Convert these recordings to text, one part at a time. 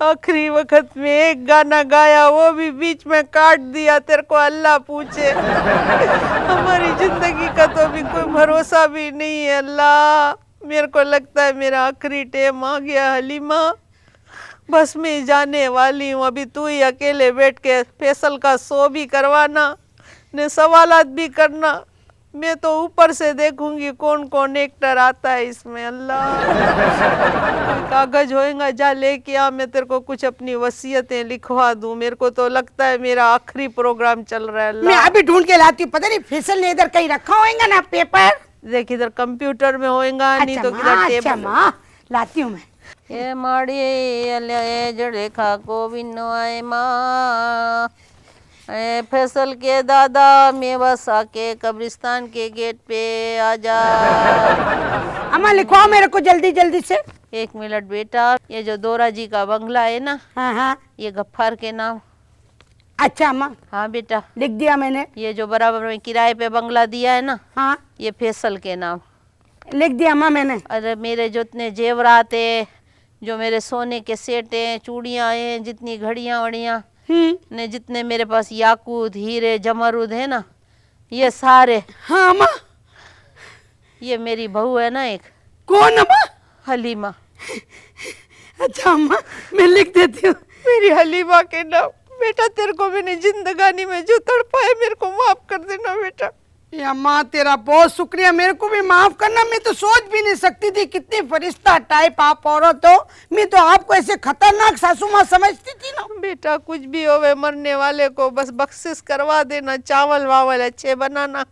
आखिरी वक्त में एक गाना गाया, वो भी बीच में काट दिया। तेरे को अल्लाह पूछे। हमारी जिंदगी का तो अभी कोई भरोसा भी नहीं है अल्लाह। मेरे को लगता है मेरा आखिरी टाइम आ गया हलीमा। बस मैं जाने वाली हूँ। अभी तू ही अकेले बैठ के फैसल का शो भी करवाना ने सवालात भी करना। मैं तो ऊपर से देखूंगी कौन कौन एक्टर आता है इसमें। अल्लाह, कोई कागज होएगा जा लेके आ, मैं तेरे को कुछ अपनी वसीयतें लिखवा दूं। मेरे को तो लगता है मेरा आखिरी प्रोग्राम चल रहा है। अल्लाह, मैं अभी ढूंढ के लाती हूँ। पता नहीं फैसल ने इधर कहीं रखा होगा ना पेपर। देख इधर कंप्यूटर में होएगा, नहीं तो किधर टेबल। अच्छा माँ, लाती हूँ मैं। ये माड़ी जड़े खा को बिनो आए माँ, फैसल के दादा मेवास आके कब्रिस्तान के गेट पे आ जा। अम्मा लिखवाओ मेरे को जल्दी जल्दी से। 1 मिनट बेटा। ये जो दोरा जी का बंगला है ना, हाँ हाँ, ये गफ्फार के नाम। अच्छा अम्मा, हाँ बेटा, लिख दिया मैंने। ये जो बराबर में किराए पे बंगला दिया है ना, हाँ, ये फैसल के नाम। लिख दिया अम्मा मैंने। अरे मेरे जितने जेवरात है, जो मेरे सोने के सेट हैं, चूड़ियाँ हैं, जितनी घड़ियाँ वड़ियाँ ने, जितने मेरे पास याकूत हीरे जमरुद है ना, ये सारे। हाँ अम्मा। ये मेरी बहू है ना एक, कौन अम्मा? हलीमा। अच्छा अम्मा, मैं लिख देती हूँ। मेरी हलीमा के नाम। बेटा तेरे को मैंने जिंदगानी में जो तड़पाया, मेरे को माफ कर देना बेटा। ये अम्मा तेरा बहुत शुक्रिया, मेरे को भी माफ करना। मैं तो सोच भी नहीं सकती थी कितनी फरिश्ता टाइप आप औरत हो। मैं तो आपको ऐसे खतरनाक सासू माँ समझती थी ना। बेटा कुछ भी होवे, मरने वाले को बस बख्शिश करवा देना। चावल वावल अच्छे बनाना,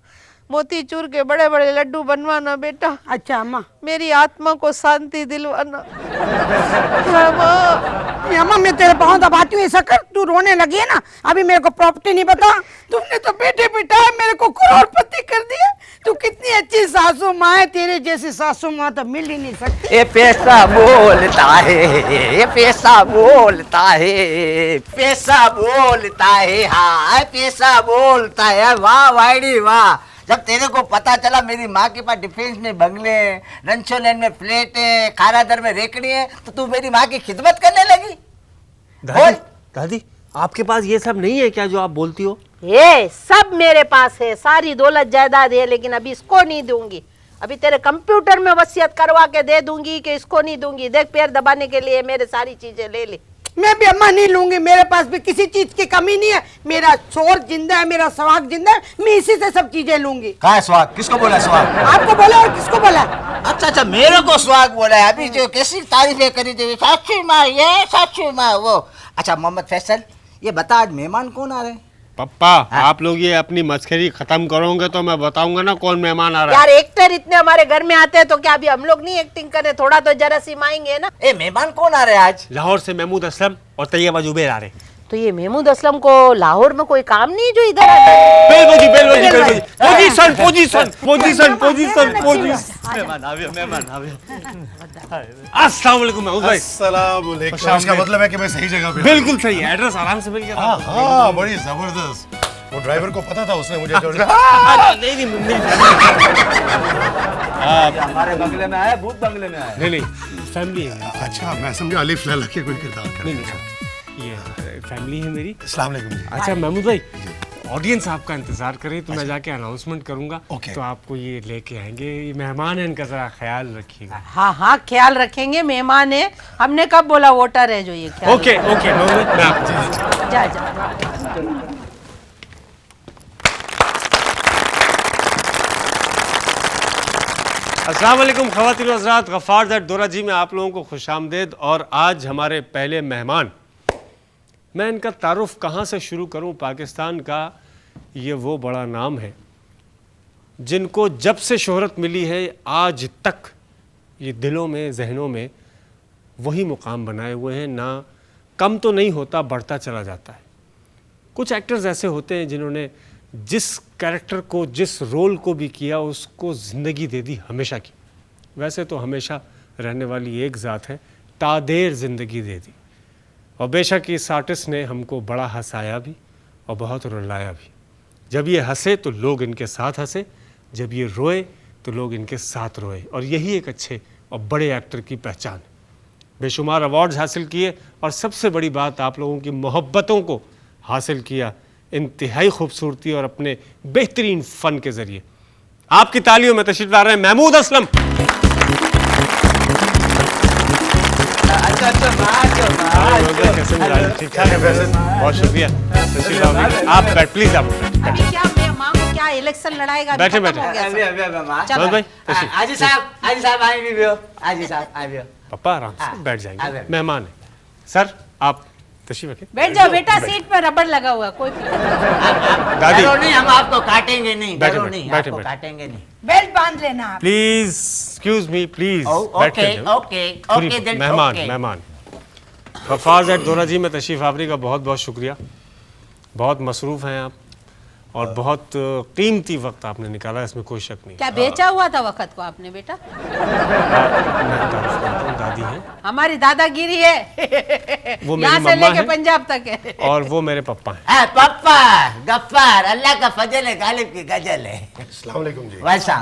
मोतीचूर के बड़े बड़े लड्डू बनवाना बेटा। अच्छा अम्मा, मेरी आत्मा को शांति दिलवाना। ये अम्मा मैं तेरे पाँव दबाती हूँ। ऐसा कर, तू रोने लगी है ना, अभी मेरे को प्रॉपर्टी नहीं बता। तुमने तो बेटे बिठाए मेरे को करोड़पति कर दिया। तू कितनी अच्छी सासू माँ है, तेरे जैसी सासू माँ तो मिल ही नहीं सकती। ये पैसा बोलता है, ये पैसा बोलता है, पैसा बोलता है, हाँ पैसा बोलता है। वाह वाइडी वाह। जब तेरे को पता चला मेरी माँ के पास डिफेंस में बंगले, रंचोलैंड में फ्लैट है, खारादर में रेकड़ी है, तो तू मेरी माँ की खिदमत करने लगी। दादी, दादी आपके पास ये सब नहीं है क्या जो आप बोलती हो? ये सब मेरे पास है, सारी दौलत जायदाद है, लेकिन अभी इसको नहीं दूंगी। अभी तेरे कंप्यूटर में वसीयत करवा के दे दूंगी कि इसको नहीं दूंगी। देख पैर दबाने के लिए मेरे सारी चीजें ले ले। मैं भी अम्मा नहीं लूंगी, मेरे पास भी किसी चीज की कमी नहीं है। मेरा शोर जिंदा है, मेरा सुहाग जिंदा है, मैं इसी से सब चीजें लूंगी। कहाँ है सुहाग? किसको बोला सुहाग? आपको बोला और किसको बोला? अच्छा अच्छा, मेरे को सुहाग बोला है। अभी जो कैसी तारीफें करी थी, साक्षी माँ ये, साक्षी माँ वो। अच्छा मोहम्मद फैसल, ये बता आज मेहमान कौन आ रहे हैं? पप्पा आप लोग ये अपनी मस्करी खत्म करोगे तो मैं बताऊंगा ना कौन मेहमान आ रहा है। यार एक्टर इतने हमारे घर में आते हैं तो क्या अभी हम लोग नहीं एक्टिंग करें? थोड़ा तो जरा सिमाएंगे ना। ए मेहमान कौन आ रहे हैं आज? लाहौर से महमूद असलम और तैयबा जुबैर आ रहे हैं। तो ये महमूद असलम को लाहौर में कोई काम नहीं जो इधर आता है? Position position position position position. मेहमान आ गए, मेहमान आ गए। अस्सलाम वालेकुम महमूद भाई। अस्सलाम वालेकुम। इसका मतलब है कि मैं सही जगह पे। बिल्कुल सही है, एड्रेस आराम से मिल गया। हाँ, बड़ी जबरदस्त। वो ड्राइवर को पता था, उसने मुझे नहीं हमारे बंगले में आया, भूत बंगले में आया। नहीं फैमिली है। अच्छा, मैं समझा अलिफ लैला के कोई किरदार कर। नहीं ये फैमिली है मेरी। अस्सलाम वालेकुम जी। अच्छा महमूद भाई, ऑडियंस आपका इंतजार करे तो मैं जाके अनाउंसमेंट करूंगा। ओके। तो आपको ये लेके आएंगे, ये मेहमान है, इनका जरा ख्याल रखिएगा। हाँ हाँ ख्याल रखेंगे, मेहमान है। हमने कब बोला वोटर है जो ये ख्याल? ओके ओके महमूद, मैं आपको जा जा। अस्सलाम वालेकुम ख़वातीन व हज़रात, गफ़ार दैट दोरा जी में आप लोगों को खुशामदीद। और आज हमारे पहले मेहमान, मैं इनका तारुफ कहाँ से शुरू करूँ? पाकिस्तान का ये वो बड़ा नाम है जिनको जब से शोहरत मिली है आज तक ये दिलों में जहनों में वही मुकाम बनाए हुए हैं। ना कम तो नहीं होता, बढ़ता चला जाता है। कुछ एक्टर्स ऐसे होते हैं जिन्होंने जिस कैरेक्टर को, जिस रोल को भी किया उसको ज़िंदगी दे दी हमेशा की। वैसे तो हमेशा रहने वाली एक ज़ात है, तादेर ज़िंदगी दे दी। और बेशक इस आर्टिस्ट ने हमको बड़ा हंसाया भी और बहुत रुलाया भी। जब ये हंसे तो लोग इनके साथ हंसे, जब ये रोए तो लोग इनके साथ रोए। और यही एक अच्छे और बड़े एक्टर की पहचान है। बेशुमार अवार्ड्स हासिल किए और सबसे बड़ी बात आप लोगों की मोहब्बतों को हासिल किया इंतहाई खूबसूरती और अपने बेहतरीन फ़न के ज़रिए। आपकी तालियों में तशरीफ ला रहे हैं महमूद असलम। कैसे मिजाज? ठीक ठाक है वैसे? बहुत शुक्रिया। तशरीफ लाओ। आप बैठ प्लीज, आप अभी क्या मैं माँ को क्या इलेक्शन लड़ाएगा? अभी बैठे, खत्म बैठे। हो गया सब। मनोज भाई तशरीफ। आजी साहब आई भी हो, आजी साहब आई भी हो। पापा आराम से बैठ जाएंगे, मेहमान है। सर आप तशरीफ रखें। बैठ जाओ बेटा, सीट पे रबड़ लगा हुआ है, कोई फिक्र नहीं। दादी डरो नहीं, हम आपको काटेंगे नहीं, बैठे, डरो बैठे, नहीं, बैठे, आपको बैठे। काटेंगे नहीं। बेल्ट बांध लेना आप। Please excuse me please. Okay okay then मेहमान ओके। मेहमान गफ्फार ज़ैड दोरा जी में तशरीफ़ आवरी का बहुत बहुत शुक्रिया। बहुत मसरूफ़ हैं आप और बहुत कीमती वक्त आपने निकाला, इसमें कोई शक नहीं। क्या बेचा हुआ था वक्त को आपने बेटा? मैं तारीफ करता हूँ, दादी हैं हमारी दादागिरी है वो मेरी यहाँ से मम्मा लेके हैं। पंजाब तक है। और वो मेरे पप्पा हैं। पप्पा गफ्फार, अल्लाह का फजल है, गालिब की गजल है। अस्सलाम वालेकुम जी। वैसा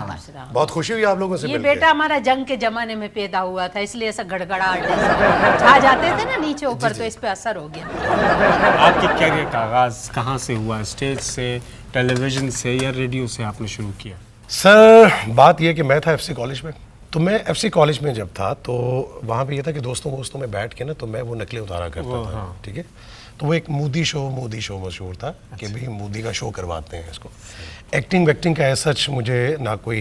बहुत खुशी हुई आप लोगों से ये मिलके। बेटा हमारा जंग के जमाने में पैदा हुआ था, इसलिए ऐसा गड़गड़ाहट ऐसा छा जाते थे ना नीचे ऊपर, तो इस पे असर हो गया। आपकी कैरियर का आगाज़ कहाँ से हुआ? स्टेज से, टेलीविज़न से या रेडियो से आपने शुरू किया? सर बात यह कि मैं था एफसी कॉलेज में, तो मैं एफसी कॉलेज में जब था तो वहाँ पे ये था कि दोस्तों में बैठ के ना तो मैं वो नकलें उतारा करता था। ठीक है, तो वो एक मोदी शो मशहूर था कि भाई मोदी का शो करवाते हैं इसको। एक्टिंग वैक्टिंग का ऐसा सच मुझे ना कोई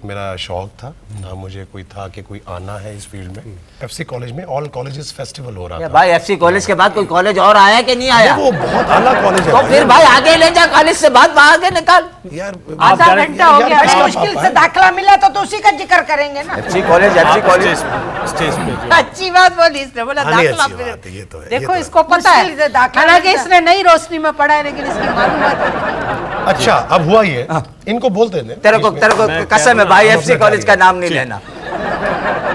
मेरा शौक था, ना मुझे कोई था कि कोई आना है इस फील्ड में। एफसी कॉलेज में ऑल कॉलेजेस फेस्टिवल हो रहा था। भाई एफसी कॉलेज के बाद कोई कॉलेज और आया कि नहीं आया? वो बहुत आला कॉलेज है। तो फिर भाई आगे ले जा, कॉलेज से बात आगे निकाल। यार आधा घंटा हो गया, यार, मुश्किल से दाखिला मिला तो उसी का जिक्र करेंगे ना। एफसी कॉलेज स्टेज पे अच्छी बात बोली इसने, बोला हाँ, नहीं, दाखिला अच्छी फिर बात है, ये तो है, देखो ये तो इसको पता मुश्किल से है, दाखिला हालांकि मिलता। इसने नई रोशनी में पढ़ा है लेकिन इसकी मालूमात अच्छा अब हुआ ये, इनको बोलते हैं तेरे को कसम है भाई, एफसी कॉलेज का नाम नहीं लेना।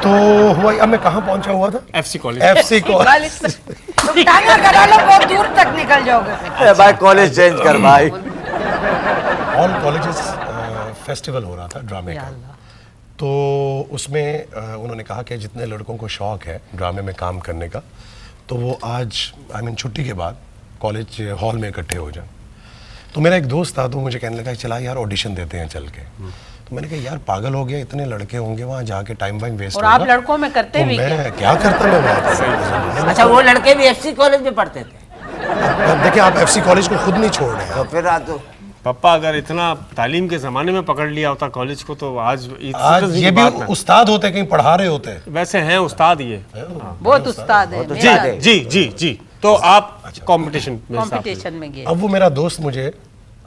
तो हुआ अब मैं कहाँ पहुंचा हुआ था? FC college. FC college. तुम टांगा करा लो, बहुत दूर तक निकल जाओगे। भाई कॉलेज चेंज कर भाई। ऑल कॉलेजेस फेस्टिवल हो रहा था ड्रामे का, तो उसमें उन्होंने कहा कि जितने लड़कों को शौक है ड्रामे में काम करने का तो वो आज छुट्टी के बाद कॉलेज हॉल में इकट्ठे हो जाए। तो मेरा एक दोस्त था तो मुझे कहने लगा चला यार ऑडिशन देते हैं चल के। तो मैंने कहा यार पागल हो गया, इतने लड़के होंगे वहाँ जाके टाइम वाइम वेस्ट और होगा। आप लड़कों में करते तो भी क्या? मैं क्या करता मैं वहाँ पर? अच्छा वो लड़के भी एफसी कॉलेज में पढ़ते थे? अब देखिए आप एफसी कॉलेज को खुद नहीं छोड़ रहे हैं। तो फिर तो पापा अगर इतना तालीम के ज़माने में पकड़ लिया होता कॉलेज को तो आज आज ये भी उस्ताद होते कहीं पढ़ा रहे होते। वैसे हैं उस्ताद ये। बहुत उस्ताद है, जी मेरा जी जी जी। तो आप कंपटीशन में कंपटीशन में गए। अब वो मेरा दोस्त मुझे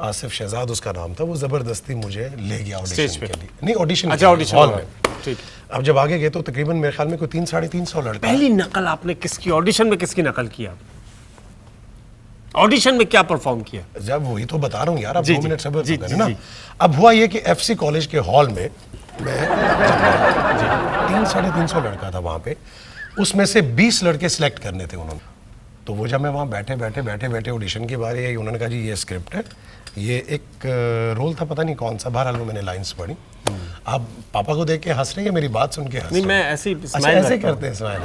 आसिफ शहजाद उसका नाम था, वो जबरदस्ती मुझे ले गया स्टेज ऑडिशन पे? के लिए। नहीं ऑडिशन, अच्छा ऑडिशन हॉल में। ठीक। अब जब आगे गए तो तकरीबन मेरे ख्याल में कोई 300-350 लड़का। पहली नकल आपने किसकी ऑडिशन में किसकी नकल किया? ऑडिशन में क्या परफॉर्म किया? जब वही तो बता रहा हूँ यार, अब जी, 2 जी, मिनट सब्र जी, करें जी, ना। जी। अब हुआ ये कि एफसी कॉलेज के हॉल में मैं 300-350 लड़का था वहाँ पे, उसमें से 20 लड़के सिलेक्ट करने थे उन्होंने। तो वो जब मैं वहाँ बैठे ऑडिशन की बारी आई, उन्होंने कहा जी ये स्क्रिप्ट है, ये एक रोल था पता नहीं कौन सा, बहरहाल वो मैंने लाइंस पढ़ी। आप पापा को देख के हंस रहे हैं, मेरी बात सुन के हंस नहीं रहे हैं? मैं ऐसे ही अच्छा स्माइल ऐसे करता हूं। करते हैं स्माइल।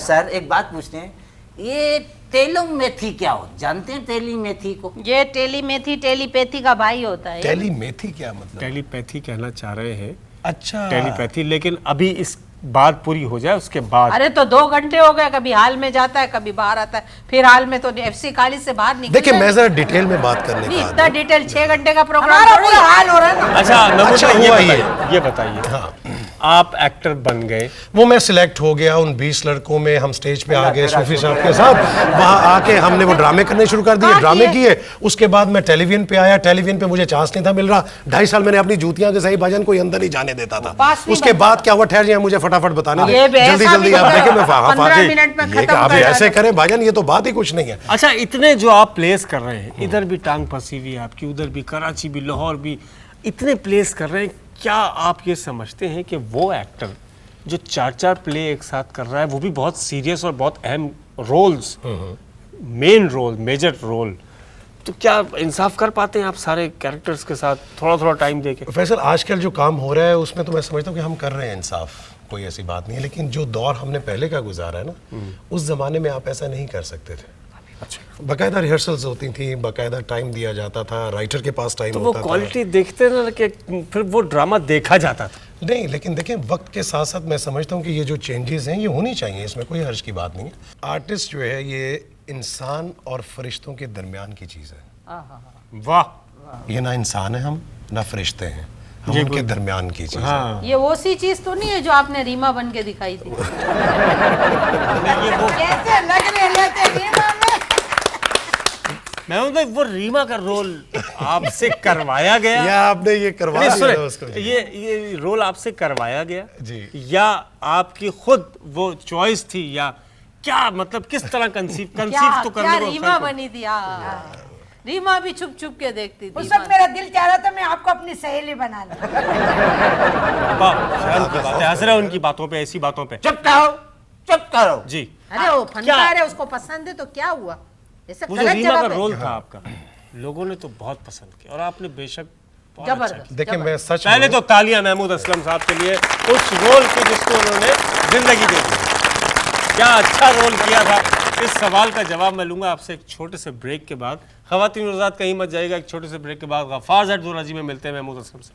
सर एक बात पूछते हैं, ये तेलुगु मेथी क्या हो, जानते हैं तेली मेथी को? ये टेलीमेथी टेलीपैथी का भाई होता है। टेलीमेथी क्या मतलब? टेलीपैथी कहना चाह रहे हैं, अच्छा टेलीपैथी, लेकिन अभी इस बात पूरी हो जाए उसके बाद। अरे तो 2 घंटे हो गए, कभी हाल में जाता है कभी बाहर आता है, फिर हाल में तो एफसी कॉलेज से बाहर निकल देखिए मैं जरा डिटेल में बात करने नहीं, का इतना डिटेल 6 घंटे का प्रोग्राम हमारा थोड़ी पूरा है। हाल हो रहा है ना। अच्छा नमूना अच्छा, ये हुआ बताइए, ये बताइए, हाँ। आप एक्टर बन गए, वो मैं सिलेक्ट हो गया, उन 20 लड़कों में हम स्टेज पे आ गए सूफी साहब के साथ। वहाँ आके हमने वो ड्रामे करने शुरू कर दिए, हाँ, ड्रामे किए। उसके बाद मैं टेलीविजन पे आया, टेलीविजन पे मुझे चांस नहीं था मिल रहा। 2.5 साल मैंने अपनी जूतियां के सही भजन कोई अंदर नहीं जाने देता था। पास नहीं उसके बाद क्या हुआ, ठहर जाए मुझे फटाफट बताने ये भी दे, जल्दी ऐसा जल्दी भी आप होता है, देखें मैं 15 मिनट में ये खत्म आप कर ऐसे डालो। करें भाजन, ये तो बात ही कुछ नहीं है। अच्छा इतने जो आप प्लेस कर रहे हैं, इधर भी टांग फंसी हुई है आपकी, उधर भी कराची भी, लाहौर भी, इतने प्लेस कर रहे हैं, क्या आप ये समझते हैं कि वो एक्टर जो 4 प्ले एक साथ कर रहा है, वो भी बहुत सीरियस और बहुत अहम roles, main role, major role, तो क्या इंसाफ कर पाते हैं आप सारे कैरेक्टर्स के साथ थोड़ा थोड़ा टाइम देके? फैसल आजकल जो काम हो रहा है उसमें तो मैं समझता हूँ कि हम कर रहे हैं इंसाफ। कोई ऐसी बात नहीं है, लेकिन जो दौर हमने पहले का गुजारा है ना, उस जमाने में आप ऐसा नहीं कर सकते थे। अच्छा, बाकायदा रिहर्सल्स होती थी, बाकायदा टाइम दिया जाता था, राइटर के पास टाइम तो वो होता था। क्वालिटी देखते ना कि फिर वो ड्रामा देखा जाता था। नहीं, लेकिन देखें वक्त के साथ साथ मैं समझता हूँ कि ये जो चेंजेस हैं ये होनी चाहिए, इसमें कोई हर्ज की बात नहीं है। आर्टिस्ट जो है ये इंसान और फरिश्तों के दरमियान की चीज़ है। वाह, ये ना इंसान है हम, ना फरिश्ते हैं हम, उनके दरमियान की चीज़ है। हाँ, ये वो सी चीज तो नहीं है जो आपने रीमा बन के दिखाई थी? ये वो कैसे लग रहे थे रीमा में? महमूद भाई, वो रीमा का रोल आपसे करवाया गया? या आपने ये करवा नहीं, दिया सुने, था उसको? जी। ये रोल आपसे करवाया गया जी। या आपकी खुद वो चॉइस थी, या क्या मतलब किस तरह कंसीव क्या तो क्या करने को रीमा अवसर को- बनी थी? रीमा भी छुप छुप के देखती थी। उस वक्त मेरा दिल चाह रहा था मैं आपको अपनी सहेली बना लूं। वाह, शायद की बात है, हंस रहे हो उनकी बातों पे, ऐसी बातों पे। चुप करो, चुप करो। जी, अरे वो फनकार है, उसको पसंद है तो क्या हुआ? ऐसे वो जो गलत रीमा का जवाब है। रोल था आपका, लोगों ने तो बहुत पसंद किया और आपने बेशक बहुत अच्छा जबरदस्त। किया। देखिए मैं सच पहले बोलूं, तो तालियां महमूद असलम साहब के लिए उस रोल के जिसको उन्होंने जिंदगी दे दी। क्या अच्छा रोल किया था। इस सवाल का जवाब मैं लूंगा आपसे एक छोटे से ब्रेक के बाद। ख़वातीन और हज़रात कहीं मत जाएगा, एक छोटे से ब्रेक के बाद गफ्फार ज़ैड दोराजी में मिलते हैं महमूद असलम से।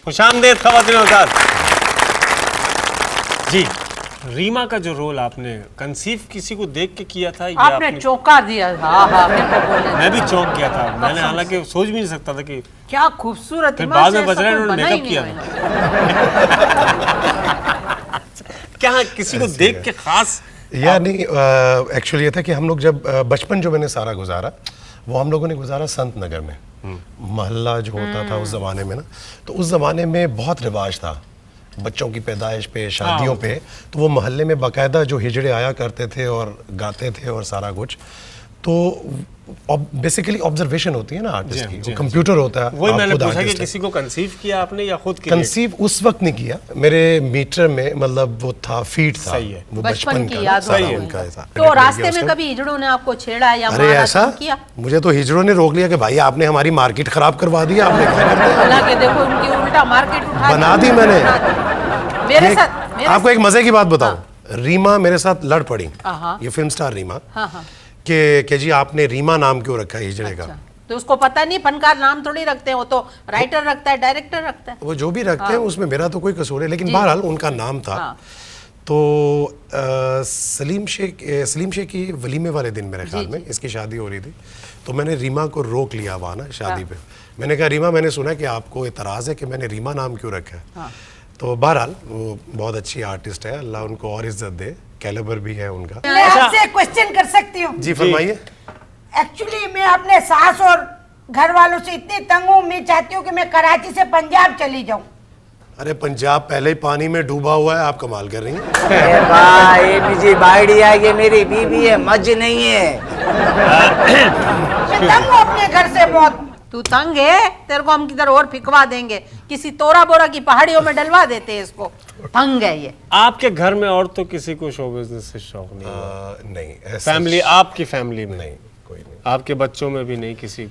खुशामदीद ख़वातीन और हज़रात। जी, रीमा का जो रोल आपने कंसीव किसी को देख के किया था या आपने चौंका दिया। हाँ हाँ, मेरे को बोलने दो। मैं भी चौंक गया था। मैंने हालांकि सोच भी नहीं सकता था कि क्या खूबसूरत फिर इमाम बाद से में बच ऐसा रहे कोई उन्होंने बना ही मेकअप किया नहीं था। क्या किसी को देख के खास या नहीं, एक्चुअली ये था कि हम लोग जब बचपन जो मैंने सारा गुजारा, वो हम लोगों ने गुजारा संत नगर में। मोहल्ला जो होता था उस ज़माने में ना, तो उस ज़माने में बहुत रिवाज था बच्चों की पैदाइश पे, शादियों पे, तो वो मोहल्ले में बाकायदा जो हिजड़े आया करते थे और गाते थे और सारा कुछ। तो बेसिकली ऑब्जर्वेशन होती है ना आर्टिस्ट की, कंप्यूटर होता है। वही आप मैंने खुद पूछा कि artist हैं। किसी को कंसीव किया आपने या खुद के लिए? कंसीव उस वक्त नहीं किया, मेरे मीटर में मतलब वो था, फीट था। सही है। वो बचपन बचपन की का याद सारा सही है। उनका ऐसा। तो रास्ते में कभी हिजड़ों ने आपको छेड़ा या अरे मारा ऐसा तो किया? मुझे तो हिजड़ों ने रोक लिया कि भाई आपने हमारी मार्केट खराब करवा दी, आपने क्या कर दिया? हालांकि देखो उनकी उल्टा मार्केट उठा बना दी मैंने। मेरे एक- साथ आपको एक मजे की बात बताऊं, रीमा मेरे साथ लड़ पड़ी, हाँ। ये फिल्म स्टार रीमा, हाँ हाँ। कि जी आपने रीमा नाम क्यों रखा है हिजड़े का? अच्छा, तो उसको पता नहीं फनकार नाम थोड़ी रखते हैं, वो तो राइटर रखता है, डायरेक्टर रखता है। वो जो भी रखते हैं उसमें मेरा तो कोई कसूर है, लेकिन बहरहाल उनका नाम था। हाँ। तो सलीम शेख की वलीमे वाले दिन मेरे ख्याल में इसकी शादी हो रही थी, तो मैंने रीमा को रोक लिया वहाँ ना शादी पे। मैंने कहा रीमा, मैंने सुना कि आपको एतराज़ है कि मैंने रीमा नाम क्यों रखा है? तो बहरहाल वो बहुत अच्छी आर्टिस्ट है, अल्लाह उनको और इज्जत दे, कैलिबर भी है उनका। मैं आपसे क्वेश्चन कर सकती हूँ? जी फरमाइए। एक्चुअली मैं अपने सास और घर वालों से इतनी तंग हूँ, मैं चाहती हूँ कि मैं कराची से पंजाब चली जाऊँ। अरे पंजाब पहले ही पानी में डूबा हुआ है, आप कमाल कर रही हैं। ए भाई मुझे बाइडी है, ये मेरी बीबी है, मज नहीं है। मैं तंग हूँ अपने घर से बहुत। तू तंग है, तेरे को हम किधर और फिकवा देंगे, किसी तोरा बोरा की पहाड़ियों में डलवा देते हैं इसको। तंग है ये। आपके घर में और तो किसी को शो बिजनेस से शौक नहीं है? नहीं ऐसा फैमिली, आपकी फैमिली में नहीं, कोई नहीं। आपके बच्चों में भी नहीं किसी?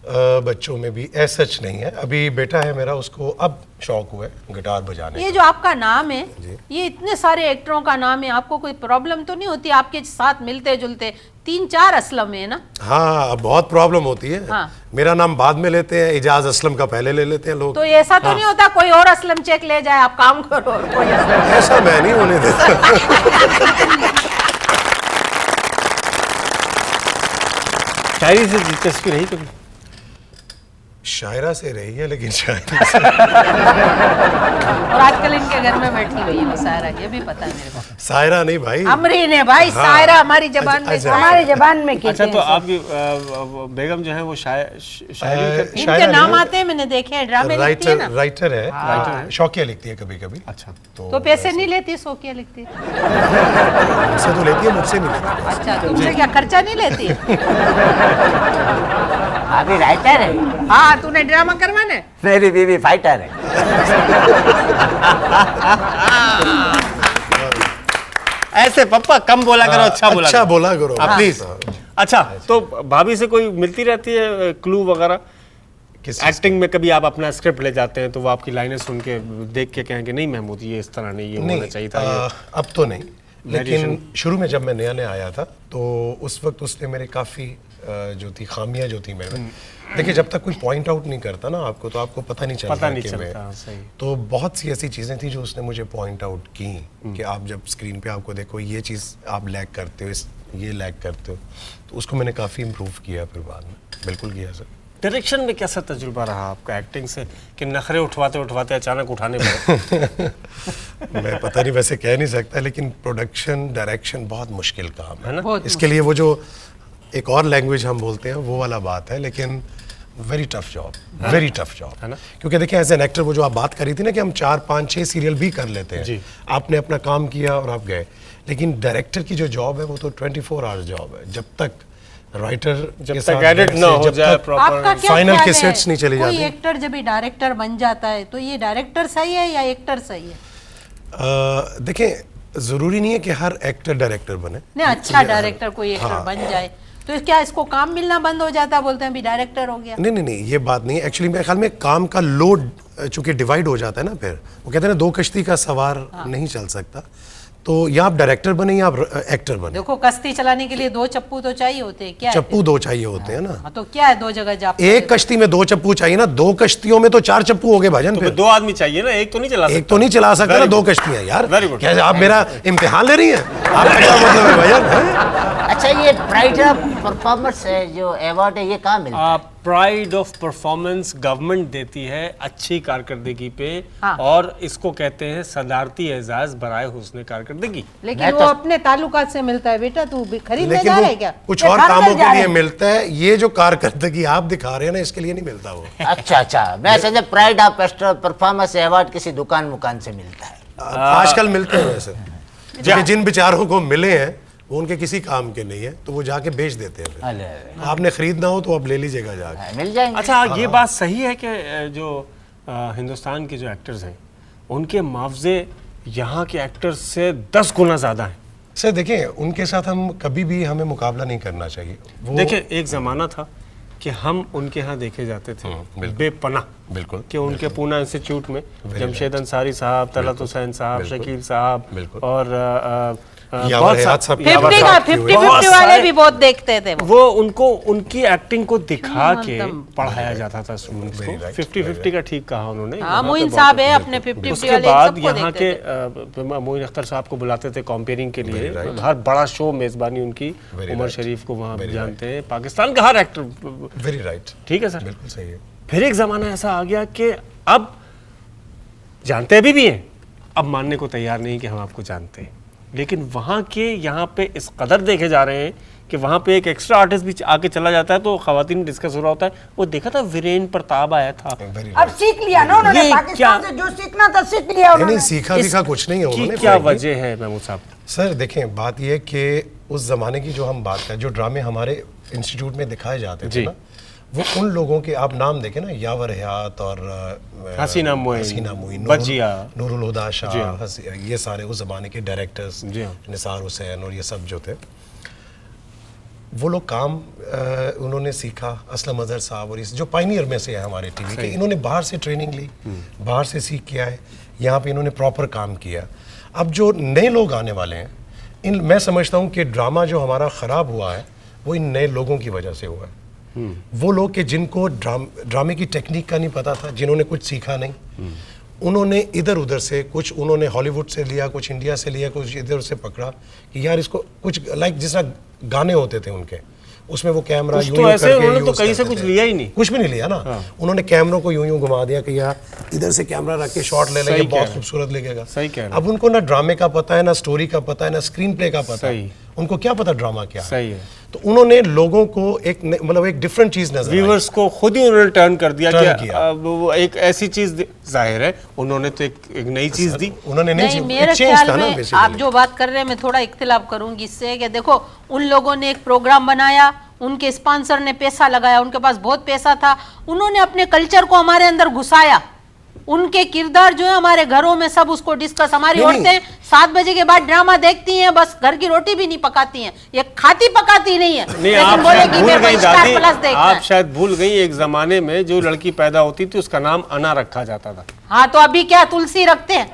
बच्चों में भी ऐसा सच नहीं है। अभी बेटा है मेरा, उसको अब शौक हुआ है गिटार बजाने ये का। जो आपका नाम है, ये इतने सारे एक्टरों का नाम है, आपको कोई प्रॉब्लम तो नहीं होती? आपके साथ मिलते जुलते 3-4 असलम है ना? हाँ, अब बहुत प्रॉब्लम होती है। हाँ। मेरा नाम बाद में लेते हैं, इजाज असलम का पहले ले लेते हैं लोग। तो ऐसा तो नहीं होता कोई और असलम चेक ले जाए, आप काम करो और कोई असलम। ऐसा मैं नहीं होने देता। शायरी से दिलचस्पी रही कभी? शायरा से रही है, लेकिन शायरी से और आजकल इनके घर में बैठी हुई है वो सायरा, ये भी पता है मेरे को। सायरा नहीं भाई। अमरीन है भाई, हाँ। सायरा हमारी जबान में। अच्छा, हमारी जबान में कहते अच्छा, तो हैं। आपकी बेगम जो है वो शायरी करती इनके नाम आते हैं, मैंने देखे हैं, ड्रामे लिखती है ना। राइटर है, शौकिया लिखती है कभी कभी। अच्छा, तो पैसे नहीं लेती, सो क्या लिखती है? मुझसे तो लेती है, मुझसे नहीं लेती। अच्छा, तुमसे क्या खर्चा नहीं लेती? अभी राइटर है, हाँ, तूने ड्रामा करवाना है? मेरी बीबी फाइटर है। ऐसे पप्पा कम बोला करो, अच्छा बोला अच्छा करो। बोला करो हाँ। प्लीज। अच्छा, तो भाभी से कोई मिलती रहती है क्लू वगैरह? किस एक्टिंग में कभी आप अपना स्क्रिप्ट ले जाते हैं तो वो आपकी लाइनें सुन के देख के कहेंगे नहीं महमूद ये इस तरह नहीं, ये होना चाहिए था ये। अब तो नहीं, लेकिन शुरू में जब मैं नया नया आया था तो उस वक्त उसने मेरे काफ़ी जो थी खामियां जो थी मेरे में। देखिए जब तक कोई पॉइंट आउट नहीं करता ना आपको, तो आपको पता नहीं चलता कि मैं, सही। तो बहुत सी ऐसी चीज़ें थी जो उसने मुझे पॉइंट आउट की कि आप जब स्क्रीन पे आपको देखो ये चीज़ आप लैग करते हो, ये लैग करते हो, तो उसको मैंने काफ़ी इम्प्रूव किया फिर बाद में। बिल्कुल किया सर। डायरेक्शन में कैसा तजुर्बा रहा आपका एक्टिंग से कि नखरे उठवाते उठवाते अचानक उठाने पड़े? मैं पता नहीं, वैसे कह नहीं सकता, लेकिन प्रोडक्शन डायरेक्शन बहुत मुश्किल काम है ना? इसके लिए वो जो एक और लैंग्वेज हम बोलते हैं वो वाला बात है, लेकिन very tough job, very tough job है ना? क्योंकि देखिए एज एन एक्टर वो जो आप बात करी थी ना कि हम 4, 5, 6 सीरियल भी कर लेते हैं, जी। आपने अपना काम किया और आप गए, लेकिन डायरेक्टर की जो जॉब है वो तो 24 आवर्स जॉब है। जब तक राइटर जब तक एडिट ना हो जाए आपका प्रॉपर, क्या फाइनल ख्याल कैसेट्स है? नहीं चली कोई जाती। एक्टर जब भी डायरेक्टर बन जाता है तो ये डायरेक्टर सही है या एक्टर सही है? देखें ज़रूरी नहीं है कि हर एक्टर डायरेक्टर बने। नहीं, अच्छा डायरेक्टर कोई एक्टर बन जाए तो क्या इसको काम मिलना बंद हो जाता, बोलते हैं अभी डायरेक्टर हो गया? नहीं नहीं नहीं, ये बात नहीं है। एक्चुअली मेरे ख्याल में काम का लोड चूंकि डिवाइड हो जाता है ना, फिर वो कहते हैं ना 2 कश्ती का सवार नहीं चल सकता, तो या आप डायरेक्टर बने या आप एक्टर बने। देखो कश्ती चलाने के लिए 2 चप्पू तो चाहिए होते हैं, क्या है चप्पू 2 चाहिए होते हैं ना। हाँ, तो क्या है 2 जगह जा एक कश्ती में 2 चप्पू चाहिए ना, 2 कश्तियों में तो 4 चप्पू हो गए भाजन। तो फिर 2 आदमी चाहिए ना, एक तो नहीं चला सकता। एक तो नहीं चला सकता ना, Very 2 good. कश्तियां यार। Very good. क्या आप मेरा इम्तिहान ले रही हैं? आपका क्या मतलब है भाजन? अच्छा, ये प्राइड ऑफ परफॉर्मेंस है जो अवार्ड है, ये कहाँ मिलता है? प्राइड ऑफ परफॉर्मेंस गवर्नमेंट देती है अच्छी कारकर्दगी पे, हाँ। और इसको कहते हैं सदारती एजाज बराए हुस्न कारकर्दगी। लेकिन मैं वो तो- अपने ताल्लुकात से मिलता है बेटा, तू भी खरीदने लेकिन जा वो रहा है क्या? कुछ या और खाने कामों जा के रहे लिए हैं? मिलता है। ये जो कारकर्दगी आप दिखा रहे हैं ना, इसके लिए नहीं मिलता वो। अच्छा अच्छा, मैं समझा प्राइड ऑफ परफॉर्मेंस अवार्ड किसी दुकान मुकान से मिलता है। आजकल मिलते हैं वैसे, क्योंकि जिन बेचारों को मिले हैं वो उनके किसी काम के नहीं है, तो वो जाके बेच देते हैं फिर। अरे अरे, आपने खरीदना हो तो आप ले लीजिएगा जाके। मिल जाएंगे। अच्छा, ये बात सही है कि जो हिंदुस्तान के जो एक्टर्स हैं उनके मुआवजे यहाँ के एक्टर्स से 10 गुना ज़्यादा हैं। सर देखिए, उनके साथ हम कभी भी हमें मुकाबला नहीं करना चाहिए। वो देखिए, एक ज़माना था कि हम उनके यहाँ देखे जाते थे बिल्कुल। बेपनाह, बिल्कुल कि उनके पूना इंस्टीट्यूट में जमशेद अंसारी साहब, तलत हुसैन साहब, बिल्कुल। शकील साहब बिल्कुल। और यावर बहुत हयात सा- साहब की यावर 50 बात का की हुई। 50-50 वाले भी बहुत देखते थे वो। वो उनको उनकी एक्टिंग को दिखा के पढ़ाया जाता था स्टूडेंट्स Very को। right, 50-50 का ठीक कहा उन्होंने। हाँ, वहाँ पे मोइन बहुत- साहब है अपने 50-50 उसके वाले बाद सबको यहाँ देखते के थे। मोइन अख्तर साहब को बुलाते थे कॉम्पेयरिंग के लिए। Very right. हर बड़ा शो मेजबानी उनकी Very उमर right. शरीफ को वहाँ Very जानते हैं, पाकिस्तान का हर एक्टर। वेरी राइट, ठीक है सर। बिल्कुल सही है। फिर एक ज़माना ऐसा आ गया कि अब जानते अभी भी हैं, अब मानने को तैयार नहीं कि हम आपको जानते हैं, लेकिन वहाँ के यहाँ पे इस कदर देखे जा रहे हैं कि वहाँ पे एक एक्स्ट्रा आर्टिस्ट भी आके चला जाता है तो खवातीन डिस्कस हो रहा होता है। वो देखा था वीरेन प्रताप आया था, वेरी अब सीख लिया ना उन्होंने, ये पाकिस्तान क्या- से जो सीखना था सीख लिया नहीं उन्होंने। सीखा दिखा कुछ नहीं है कि उन्होंने। क्या frankly। वजह है महमूद साहब? सर देखें, बात यह है कि उस जमाने की जो हम बात करें, जो ड्रामे हमारे इंस्टीट्यूट में दिखाए जाते जी। थे ना, वो उन लोगों के आप नाम देखें ना, यावर हयात और हसीना मोइन, हसीना मोइन, बजिया, नूरुल हुदा शाह, जी हाँ। ये सारे उस जमाने के डायरेक्टर्स, जी हाँ। निसार हुसैन और ये सब जो थे, वो लोग काम उन्होंने सीखा। असलम अजहर साहब और इस जो पाइनियर में से है हमारे टीवी के, इन्होंने बाहर से ट्रेनिंग ली, बाहर से सीख के आए, यहाँ पे इन्होंने प्रॉपर काम किया। अब जो नए लोग आने वाले हैं, मैं समझता हूँ कि ड्रामा जो हमारा ख़राब हुआ है वो इन नए लोगों की वजह से हुआ है। वो लोग कि जिनको ड्रामे की टेक्निक का नहीं पता था, जिन्होंने कुछ सीखा नहीं, उन्होंने इधर उधर से कुछ, उन्होंने हॉलीवुड से लिया, कुछ इंडिया से लिया, कुछ इधर से पकड़ा कि यार इसको कुछ लाइक जिस तरह गाने होते थे उनके, उसमें वो कैमरा कुछ यूं तो यूं ऐसे करके उन्होंने तो use कहीं से करते कुछ थे। लिया ही नहीं। कुछ भी नहीं लिया ना। उन्होंने कैमरों को यूं यूं घुमा दिया कि यार इधर से कैमरा रख के शॉट ले सही लेंगे, कह बहुत रहे हैं। खूबसूरत लगेगा। सही कह रहे हैं। अब उनको ना ड्रामे का पता है, ना स्टोरी का पता है, ना स्क्रीन प्ले का पता सही। है। उनको क्या पता ड्रामा क्या है। सही है। तो उन्होंने लोगों को एक मतलब एक डिफरेंट चीज नजर आई। व्यूअर्स को खुद ही उन्होंने टर्न कर दिया Turn कि किया। वो एक ऐसी चीज जाहिर है उन्होंने तो एक नई चीज दी। उन्होंने नहीं, मेरे ख्याल में आप जो बात कर रहे हैं मैं थोड़ा इख्तिलाफ करूंगी इससे कि देखो, उन लोगों ने एक प्रोग्राम बनाया, उनके स्पॉन्सर ने पैसा लगाया, उनके पास बहुत पैसा था, उन्होंने अपने कल्चर को हमारे अंदर घुसाया, उनके किरदार जो है हमारे घरों में सब उसको डिस्कस, हमारी नहीं, औरतें 7 बजे के बाद ड्रामा देखती हैं, बस घर की रोटी भी नहीं पकाती हैं, ये खाती पकाती नहीं है, नहीं, लेकिन आप शायद बोलेगी भूल मेरे को गई स्टार दादी, प्लस देखना आप है। शायद भूल गई एक जमाने में जो लड़की पैदा होती थी उसका नाम अना रखा जाता था। हाँ तो अभी क्या तुलसी रखते हैं?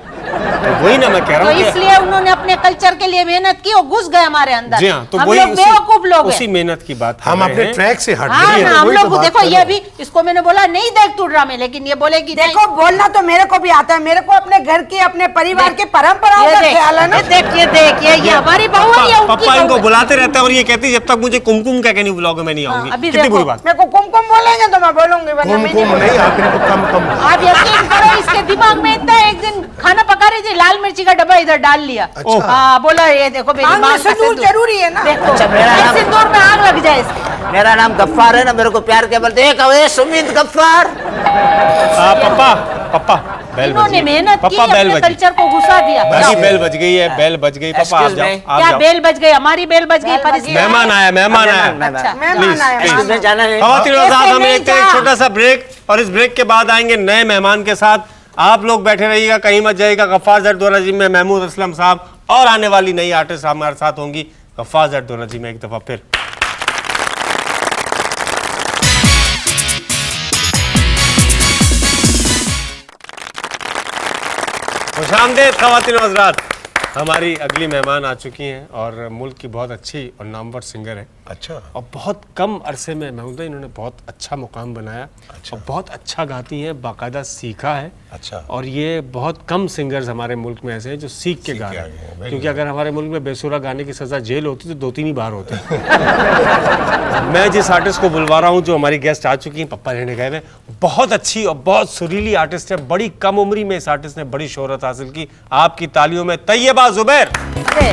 तो वही ना मैं कह तो रहा हूँ कि- इसलिए उन्होंने अपने कल्चर के लिए मेहनत की और घुस गए हमारे अंदर। जी हाँ, तो हम वही लोग बेवकूफ लोग उसी हैं। मेहनत की बात कर हम रहे अपने हैं। ट्रैक से हट हाँ गए ना, हैं, हम वही तो लोग बात देखो कर ये रहे हैं। भी, इसको मैंने बोला नहीं देख तू ड्रामे, लेकिन ये बोलेगी नहीं। देखो बोलना तो मेरे को भी आता है, मेरे को अपने घर की अपने परिवार की परंपराओं ये का देख, ख्याल है ना। ये देख, ये हमारी बहू है, ये उनकी पप्पा इनको बहू है। बुलाते रहता है और ये कहती है जब तक मुझे कुमकुम कह के नहीं बुलाओगे मैं नहीं आऊंगी। अभी कितनी देखो, बुरी बात। मेरे को कुमकुम बोलेंगे तो मैं बोलूंगी, वरना मैं नहीं कुमकुम बोलूंगी। नहीं, आप इनको कम कम आप यकीन करो इसके दिमाग में इतना, एक दिन खाना पका रही थी, लाल मिर्ची का डब्बा इधर डाल लिया। अच्छा। हाँ बोला ये देखो मेरी आग में मांग का सिंदूर सिंदूर। जरूरी है ना। देखो अच्छा, मेरा नाम- सिंदूर में आग लग जाए इसके। मेरा नाम गफ्फार है ना, मेरे को प्यार के बोलते हैं, कहो सुमित गफ्फार। पप्पा पप्पा बेल बज इन्होंने गई। मेहनत की, पप्पा बेल अपने बज गई। कल्चर को घुसा दिया। बाकी जाओ। बेल बज गई है, बेल बज गई। पापा आप Excuse जाओ, me. आप क्या जाओ। बेल बज गई? हमारी बेल बज गई पर इसलिए- मेहमान आया, मेहमान आया। अच्छा। मेहमान आए, please. मेहमान आए। जाना है। खवातीन और ऐसे साहब, हम नहीं एक जा। छोटा सा ब्रेक और इस ब्रेक के बाद आएंगे नए मेहमान के साथ। आप लोग बैठे रहिएगा, कहीं मत जाइएगा। गफ्फार जट दोरा जी में महमूद असलम साहब और आने वाली नई आर्टिस्ट हमारे साथ होंगी। गफ्फार जट दोरा जी में एक दफा फिर खुशामदीद खवातीन और हज़रात। हमारी अगली मेहमान आ चुकी हैं और मुल्क की बहुत अच्छी और नामवर सिंगर है अच्छा और बहुत कम अरसे में महमूदा इन्होंने बहुत अच्छा मुकाम बनाया। अच्छा। और बहुत अच्छा गाती हैं, बाकायदा सीखा है। अच्छा। और ये बहुत कम सिंगर्स हमारे मुल्क में ऐसे हैं जो सीख के गा के रहे आगे हैं, हैं, very क्योंकि good. अगर हमारे मुल्क में बेसुरा गाने की सज़ा जेल होती तो 2-3 ही बार होते। मैं जिस आर्टिस्ट को बुलवा रहा हूँ, जो हमारी गेस्ट आ चुकी हैं, पप्पा रहने गए हुए, बहुत अच्छी और बहुत सुरीली आर्टिस्ट है। बड़ी कम उम्री में इस आर्टिस्ट ने बड़ी शोहरत हासिल की। आपकी तालियों में तैयबा जुबैर। अरे,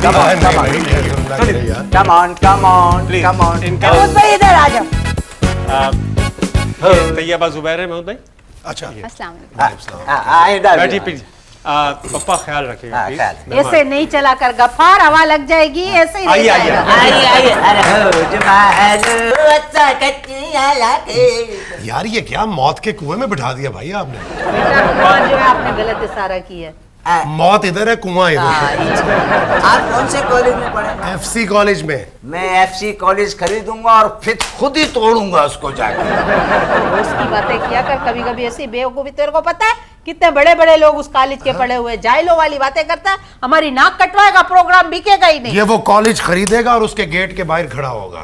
Come on, नहीं, come on. भाई, ये सुनना चाहिए यार। Come on, come on, Please, come on. इनका महमूद भाई इधर आ जाओ। तैयबा जुबैर है महमूद भाई। अच्छा अस्सलाम वालेकुम। आइंदा बैठिए प्लीज। पप्पा ख्याल रखेगा हाँ, प्लीज। ख्याल। मेहमान। ऐसे नहीं चला कर गफ्फार, हवा लग जाएगी, ऐसे ही आइए, नहीं आइए। जाएगा। आइए आइए, अरे हो जमालो अच्छा कच्चिया लाके। यार ये क्या मौत के कुएं में बिठा दिया भाई आपने। बेटा कुमार जो है आपने गलत इशारा की है। मौत इधर है, कुआं इधर। आप कौन से कॉलेज में पढ़े? एफसी कॉलेज में। मैं एफसी कॉलेज खरीदूंगा और फिर खुद ही तोड़ूंगा उसको जाके। उसकी बातें किया कर, कभी कभी ऐसी बेवकूफी। तेरे को पता है कितने बड़े बड़े लोग उस कॉलेज के पढ़े हुए, जाइलो वाली बातें करता है। हमारी नाक कटवाएगा, प्रोग्राम बिकेगा ही नहीं। ये वो कॉलेज खरीदेगा और उसके गेट के बाहर खड़ा होगा।